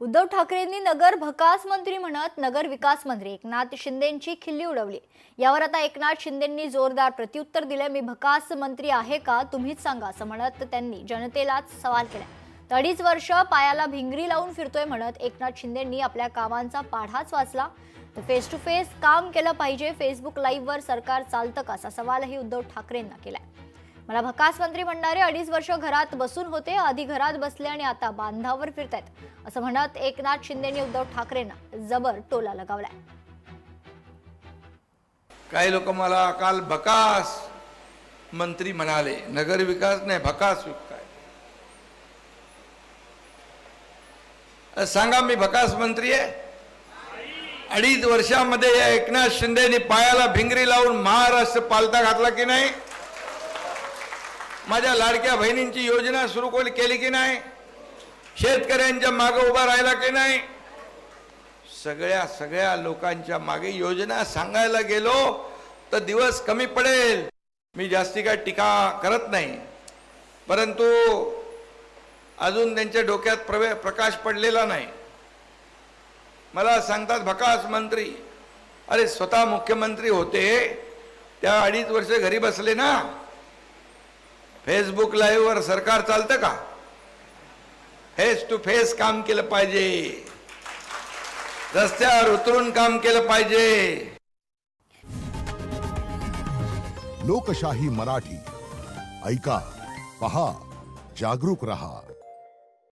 उद्धव ठाकरेंनी नगर भकास मंत्री म्हणत नगर विकास मंत्री एकनाथ शिंदेंची खिल्ली उडवली। यावर आता एकनाथ शिंदेंनी जोरदार प्रत्युत्तर दिले। मी भकास मंत्री आहे का तुम्हीच सांगा असं म्हणत त्यांनी जनतेलाच सवाल केला। 2.5 वर्ष पायाला भिंगरी लावून फिरतोय म्हणत एकनाथ शिंदेंनी आपल्या कामांचा पाढाच वाचला। तर फेस टू फेस काम केलं पाहिजे, फेसबुक लाईव्ह वर सरकार चालतं का असा सवालही उद्धव ठाकरेंना केलाय। मला भकास मंत्री म्हणणारे 2.5 वर्ष घरात बसून होते, आधी घरात बसले आणि आता बांधावर फिरतायत असं म्हणत एकनाथ शिंदेंनी उद्धव ठाकरेंना जबर टोला लगावलाय। काही लोक मला काल भकास मंत्री म्हणाले, नगर विकास नाही भकास विकास। सांगा मी भकास मंत्री आहे? 2.5 वर्षामध्ये या एकनाथ शिंदेनी पायाला भिंगरी लावून महाराष्ट्र पालथा घातला की नाही? माझ्या लाडक्या बहिणींची योजना सुरू केली की नाही? शेतकऱ्यांच्या मागे उभा राहिला की नाही? सगळ्या लोकांच्या मागे योजना सांगायला गेलो तर दिवस कमी पडेल। मी जास्ती काय टीका करत नाही, परंतु अजून त्यांच्या डोक्यात प्रकाश पडलेला नाही। मला सांगतात भकास मंत्री, अरे स्वतः मुख्यमंत्री होते त्या 2.5 वर्ष घरी बसले ना। फेसबुक लाईव्ह वर सरकार चालतं का? फेस टू फेस काम केलं पाहिजे, रस्त्यावर उतरून काम केलं पाहिजे। लोकशाही मराठी ऐका, पहा, जागरूक रहा।